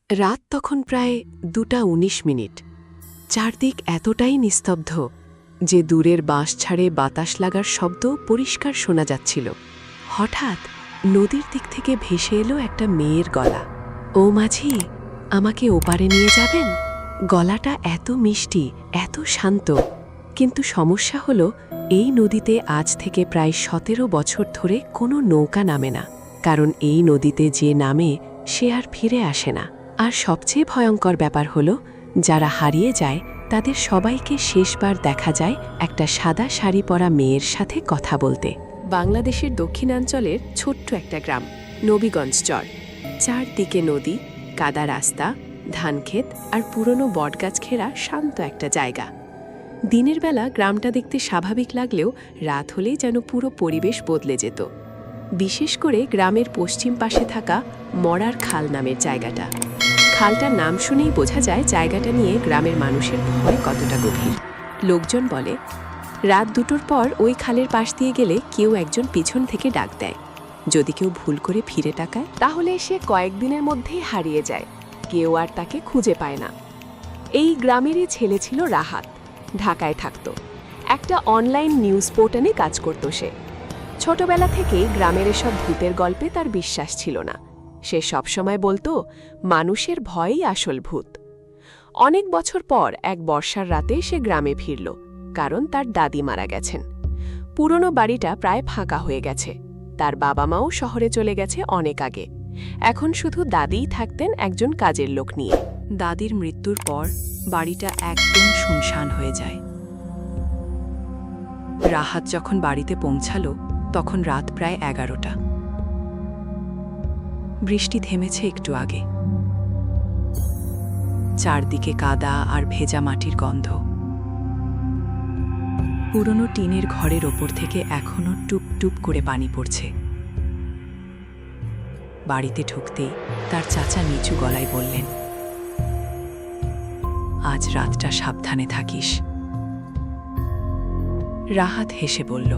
রাত তখন প্রায় 2:19। চারদিক এতটাই নিস্তব্ধ যে দূরের বাঁশঝাড়ে বাতাস লাগার শব্দ পরিষ্কার শোনা যাচ্ছিল। হঠাৎ নদীর দিক থেকে ভেসে এলো একটা মেয়ের গলা। ও মাঝি, আমাকে ওপারে নিয়ে যাবেন? গলাটা এত মিষ্টি, এত শান্ত। কিন্তু সমস্যা হলো, এই নদীতে আজ থেকে প্রায় 17 বছর ধরে কোনো নৌকা নামে না। কারণ এই নদীতে যে নামে সে আর ফিরে আসে না। আর সবচেয়ে ভয়ঙ্কর ব্যাপার হলো, যারা হারিয়ে যায় তাদের সবাইকে শেষবার দেখা যায় একটা সাদা শাড়ি পরা মেয়ের সাথে কথা বলতে। বাংলাদেশের দক্ষিণাঞ্চলের ছোট্ট একটা গ্রাম, নবীগঞ্জ চর। চারদিকে নদী, কাদা রাস্তা, ধানক্ষেত আর পুরনো বটগাছ ঘেরা শান্ত একটা জায়গা। দিনের বেলা গ্রামটা দেখতে স্বাভাবিক লাগলেও রাত হলেই যেন পুরো পরিবেশ বদলে যেত। বিশেষ করে গ্রামের পশ্চিম পাশে থাকা মরার খাল নামের জায়গাটা। খালটার নাম শুনেই বোঝা যায় জায়গাটা নিয়ে গ্রামের মানুষের ভয় কতটা গভীর। লোকজন বলে, রাত 2টোর পর ওই খালের পাশ দিয়ে গেলে কেউ একজন পিছন থেকে ডাক দেয়। যদি কেউ ভুল করে ফিরে তাকায় তাহলে সে কয়েকদিনের মধ্যেই হারিয়ে যায়, কেউ আর তাকে খুঁজে পায় না। এই গ্রামেরই ছেলে ছিল রাহাত। ঢাকায় থাকত, একটা অনলাইন নিউজ পোর্টালে কাজ করত সে। ছোটবেলা থেকেই গ্রামের এসব ভূতের গল্পে তার বিশ্বাস ছিল না। সে সবসময় বলতো, মানুষের ভয়ই আসল ভূত। অনেক বছর পর এক বর্ষার রাতে সে গ্রামে ফিরল, কারণ তার দাদি মারা গেছেন। পুরনো বাড়িটা প্রায় ফাঁকা হয়ে গেছে। তার বাবা মাও শহরে চলে গেছে অনেক আগে। এখন শুধু দাদিই থাকতেন একজন কাজের লোক নিয়ে। দাদির মৃত্যুর পর বাড়িটা একদম শুনশান হয়ে যায়। রাহাত যখন বাড়িতে পৌঁছালো তখন রাত প্রায় 11টা। বৃষ্টি থেমেছে একটু আগে। চারদিকে কাদা আর ভেজা মাটির গন্ধ। পুরনো টিনের ঘরের ওপর থেকে এখনো টুপ টুপ করে পানি পড়ছে। বাড়িতে ঢুকতেই তার চাচা নিচু গলায় বললেন, আজ রাতটা সাবধানে থাকিস। রাহাত হেসে বলল,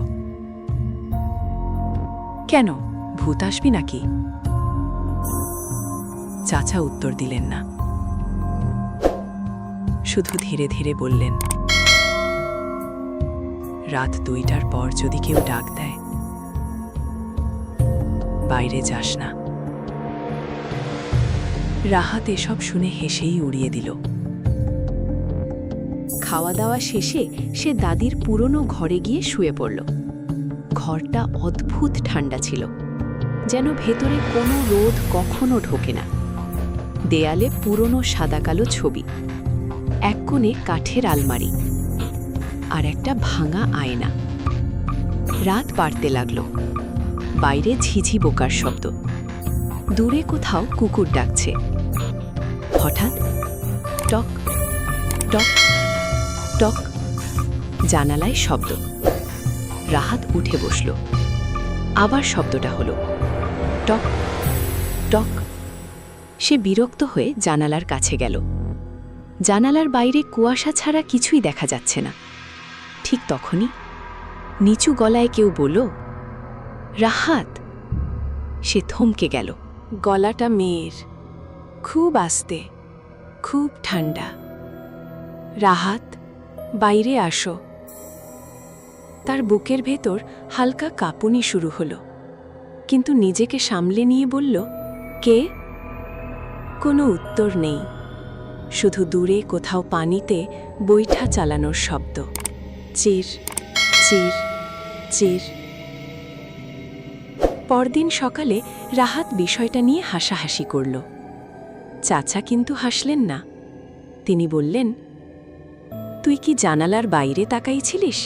কেন, ভূত আসবি নাকি? চাচা উত্তর দিলেন না, শুধু ধীরে ধীরে বললেন, রাত 2টার পর যদি কেউ ডাক দেয়, বাইরে যাস না। রাহাত এসব শুনে হেসেই উড়িয়ে দিল। খাওয়া দাওয়া শেষে সে দাদির পুরনো ঘরে গিয়ে শুয়ে পড়ল। ঘরটা অদ্ভুত ঠান্ডা ছিল, যেন ভেতরে কোনো রোদ কখনো ঢোকে না। দেয়ালে পুরনো সাদা কালো ছবি, এক কোণে কাঠের আলমারি আর একটা ভাঙা আয়না। রাত বাড়তে লাগলো। বাইরে ঝিঝি পোকার শব্দ, দূরে কোথাও কুকুর ডাকছে। হঠাৎ টক টক টক, জানালায় শব্দ। রাহাত উঠে বসল। আবার শব্দটা হলো, টক টক। সে বিরক্ত হয়ে জানালার কাছে গেল। জানালার বাইরে কুয়াশা ছাড়া কিছুই দেখা যাচ্ছে না। ঠিক তখনই নিচু গলায় কেউ বলল, রাহাত। সে থমকে গেল। গলাটা মেয়ের, খুব আস্তে, খুব ঠান্ডা। রাহাত, বাইরে আসো। তার বুকের ভেতর হালকা কাঁপুনি শুরু হলো, কিন্তু নিজেকে সামলে নিয়ে বলল, কে? কোনো উত্তর নেই, শুধু দূরে কোথাও পানিতে বৈঠা চালানোর শব্দ। চির চির চির। পরদিন সকালে রাহাত বিষয়টা নিয়ে হাসাহাসি করল। চাচা কিন্তু হাসলেন না। তিনি বললেন, তুই কি জানালার বাইরে তাকাইছিলিস?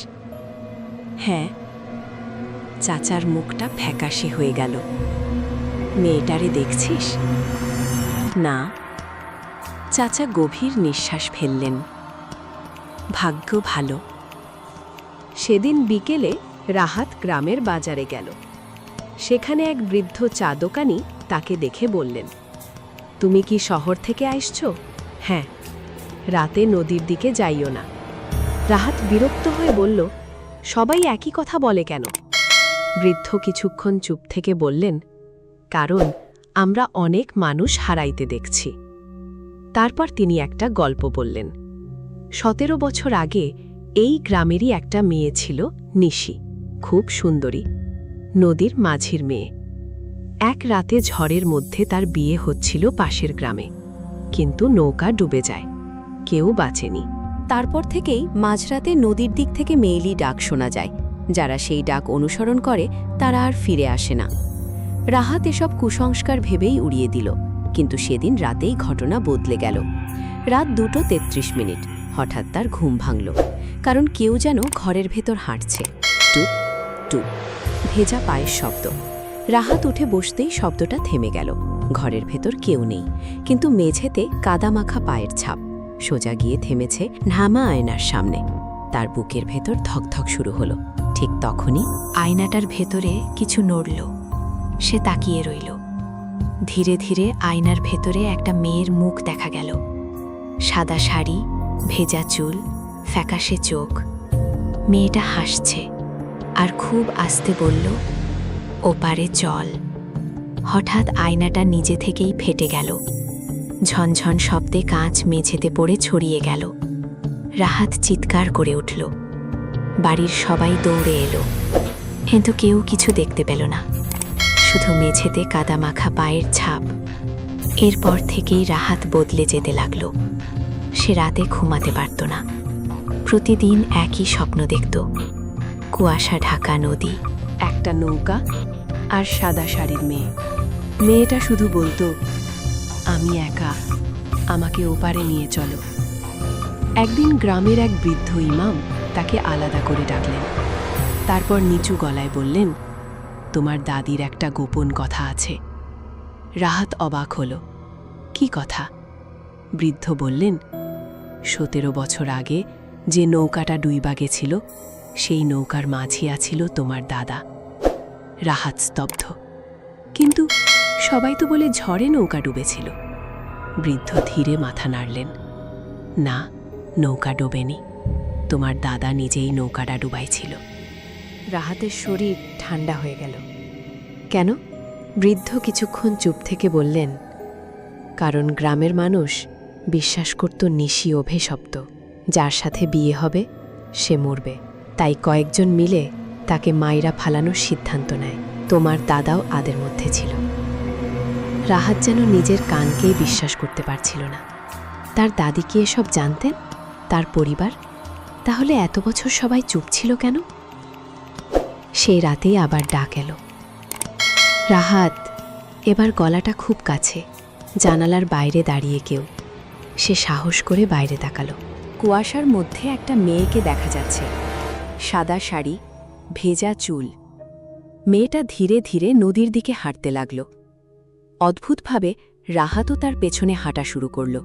হ্যাঁ। চাচার মুখটা ফ্যাকাশে হয়ে গেল। মেয়েটারে দেখছিস? না। চাচা গভীর নিঃশ্বাস ফেললেন। ভাগ্য ভালো। সেদিন বিকেলে রাহাত গ্রামের বাজারে গেল। সেখানে এক বৃদ্ধ চা দোকানি তাকে দেখে বললেন, তুমি কি শহর থেকে আসছো? হ্যাঁ। রাতে নদীর দিকে যাইও না। রাহাত বিরক্ত হয়ে বলল, সবাই একই কথা বলে কেন? বৃদ্ধ কিছুক্ষণ চুপ থেকে বললেন, কারণ আমরা অনেক মানুষ হারাইতে দেখছি। তারপর তিনি একটা গল্প বললেন। 17 বছর আগে এই গ্রামেরই একটা মেয়ে ছিল, নিশি, খুব সুন্দরী, নদীর মাঝির মেয়ে। এক রাতে ঝড়ের মধ্যে তার বিয়ে হচ্ছিল পাশের গ্রামে, কিন্তু নৌকা ডুবে যায়, কেউ বাঁচেনি। তারপর থেকেই মাঝরাতে নদীর দিক থেকে মেয়েলি ডাক শোনা যায়। যারা সেই ডাক অনুসরণ করে তারা আর ফিরে আসে না। রাহাত এসব কুসংস্কার ভেবেই উড়িয়ে দিল, কিন্তু সেদিন রাতেই ঘটনা বদলে গেল। রাত 2:33। হঠাৎ তার ঘুম ভাঙল, কারণ কেউ যেন ঘরের ভেতর হাঁটছে। টুপ টুপ, ভেজা পায়ের শব্দ। রাহাত উঠে বসতেই শব্দটা থেমে গেল। ঘরের ভেতর কেউ নেই, কিন্তু মেঝেতে কাদামাখা পায়ের ছাপ। সোজা গিয়ে থেমেছে ঢামা আয়নার সামনে। তার বুকের ভেতর ধকধক শুরু হলো। ঠিক তখনই আয়নাটার ভেতরে কিছু নড়ল। সে তাকিয়ে রইল। ধীরে ধীরে আয়নার ভেতরে একটা মেয়ের মুখ দেখা গেল। সাদা শাড়ি, ভেজা চুল, ফ্যাকাশে চোখ। মেয়েটা হাসছে আর খুব আস্তে বলল, ওপারে চল। হঠাৎ আয়নাটা নিজে থেকেই ফেটে গেল। ঝনঝন শব্দে কাঁচ মেঝেতে পড়ে ছড়িয়ে গেল। রাহাত চিৎকার করে উঠল। বাড়ির সবাই দৌড়ে এলো, কিন্তু কেউ কিছু দেখতে পেল না, শুধু মেঝেতে কাদামাখা পায়ের ছাপ। এরপর থেকেই রাহাত বদলে যেতে লাগল। সে রাতে ঘুমাতে পারত না। প্রতিদিন একই স্বপ্ন দেখত, কুয়াশা ঢাকা নদী, একটা নৌকা আর সাদা শাড়ির মেয়ে। মেয়েটা শুধু বলতো, আমি একা, আমাকে ওপারে নিয়ে চলো। একদিন গ্রামের এক বৃদ্ধ ইমাম তাকে আলাদা করে ডাকলেন। তারপর নিচু গলায় বললেন, তোমার দাদির একটা গোপন কথা আছে। রাহাত অবাক হল। কি কথা? বৃদ্ধ বললেন, 17 বছর আগে যে নৌকাটা ডুইবা গেছিল, সেই নৌকার মাঝিয়া ছিল তোমার দাদা। রাহাত স্তব্ধ। কিন্তু সবাই তো বলে ঝড়ে নৌকা ডুবেছিল। বৃদ্ধ ধীরে মাথা নাড়লেন। না, নৌকা ডোবেনি, তোমার দাদা নিজেই নৌকাটা ডুবাইছিল। রাহাতের শরীর ঠান্ডা হয়ে গেল। কেন? বৃদ্ধ কিছুক্ষণ চুপ থেকে বললেন, কারণ গ্রামের মানুষ বিশ্বাস করত নিশি অভিশপ্ত, যার সাথে বিয়ে হবে সে মরবে। তাই কয়েকজন মিলে তাকে মাইরা ফালানোর সিদ্ধান্ত নেয়। তোমার দাদাও আদের মধ্যে ছিল। রাহাত যেন নিজের কানকেই বিশ্বাস করতে পারছিল না। তার দাদি কি এসব জানতেন? তার পরিবার? তাহলে এত বছর সবাই চুপ ছিল কেন? সেই রাতেই আবার ডাক এলো। রাহাত। এবার গলাটা খুব কাছে, জানালার বাইরে দাঁড়িয়ে কেউ। সে সাহস করে বাইরে তাকালো। কুয়াশার মধ্যে একটা মেয়েকে দেখা যাচ্ছে, সাদা শাড়ি, ভেজা চুল। মেয়েটা ধীরে ধীরে নদীর দিকে হাঁটতে লাগল। অদ্ভুতভাবে রাহাতও তার পেছনে হাঁটা শুরু করল,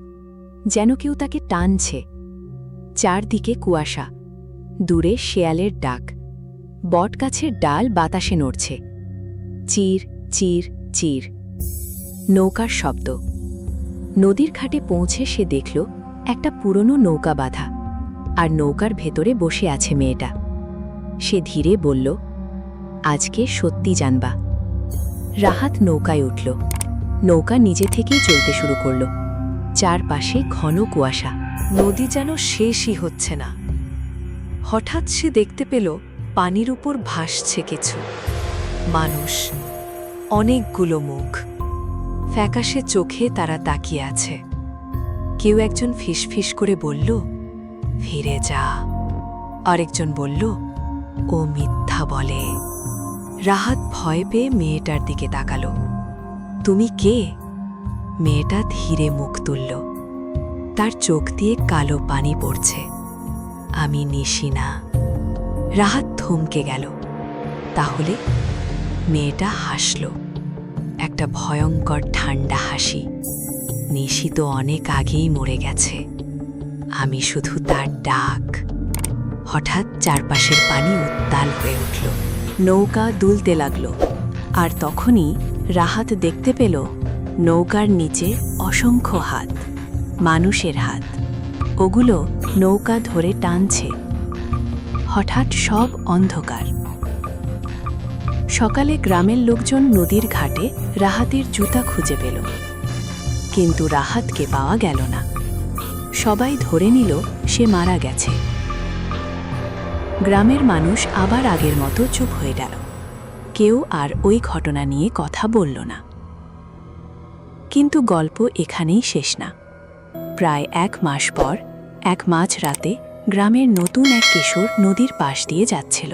যেন কেউ তাকে টানছে। চারদিকে কুয়াশা, দূরে শেয়ালের ডাক, বটগাছের ডাল বাতাসে নড়ছে। চির চির চির, নৌকার শব্দ। নদীর ঘাটে পৌঁছে সে দেখল একটা পুরনো নৌকা বাঁধা, আর নৌকার ভেতরে বসে আছে মেয়েটা। সে ধীরে বলল, আজকে সত্যি জানবা। রাহাত নৌকায় উঠল। নৌকা নিজে থেকেই চলতে শুরু করল। চারপাশে ঘন কুয়াশা, নদী যেন শেষই হচ্ছে না। হঠাৎ সে দেখতে পেল পানির উপর ভাসছে কিছু মানুষ, অনেকগুলো মুখ। ফ্যাকাশে চোখে তারা তাকিয়ে আছে। কেউ একজন ফিসফিস করে বলল, ফিরে যা। আরেকজন বলল, ও মিথ্যা বলে। রাহাত ভয় পেয়ে মেয়েটার দিকে তাকালো। তুমি কে? মেয়েটা ধীরে মুখ তুলল। তার চোখ দিয়ে কালো পানি পড়ছে। আমি নিশি না। রাহাত থমকে গেল। তাহলে? মেয়েটা হাসল, একটা ভয়ঙ্কর ঠান্ডা হাসি। নিশি তো অনেক আগেই মরে গেছে, আমি শুধু তার ডাক। হঠাৎ চারপাশের পানি উত্তাল হয়ে উঠল, নৌকা দুলতে লাগল। আর তখনই রাহাত দেখতে পেল নৌকার নিচে অসংখ্য হাত, মানুষের হাত। ওগুলো নৌকা ধরে টানছে। হঠাৎ সব অন্ধকার। সকালে গ্রামের লোকজন নদীর ঘাটে রাহাতের জুতা খুঁজে পেল, কিন্তু রাহাতকে পাওয়া গেল না। সবাই ধরে নিল সে মারা গেছে। গ্রামের মানুষ আবার আগের মতো চুপ হয়ে গেল। কেউ আর ওই ঘটনা নিয়ে কথা বলল না। কিন্তু গল্প এখানেই শেষ না। প্রায় 1 মাস পর এক মাঝরাতে গ্রামের নতুন এক কিশোর নদীর পাশ দিয়ে যাচ্ছিল।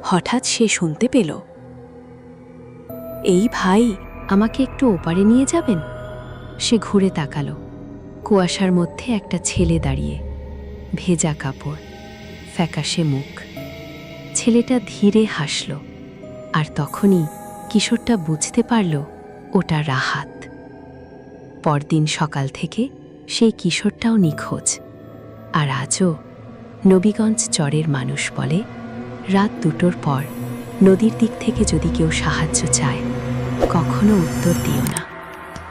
হঠাৎ সে শুনতে পেল, এই ভাই, আমাকে একটু ওপারে নিয়ে যাবেন? সে ঘুরে তাকালো। কুয়াশার মধ্যে একটা ছেলে দাঁড়িয়ে, ভেজা কাপড়, ফ্যাকাশে মুখ। ছেলেটা ধীরে হাসল, আর তখনই কিশোরটা বুঝতে পারল ওটা রাহাত। পরদিন সকাল থেকে সেই কিশোরটাও নিখোঁজ। আর আজও নবীগঞ্জ চরের মানুষ বলে, রাত 2টোর পর নদীর দিক থেকে যদি কেউ সাহায্য চায়, কখনো উত্তর দিও না,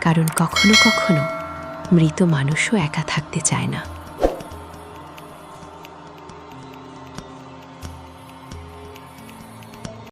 কারণ কখনো কখনো মৃত মানুষও একা থাকতে চায় না।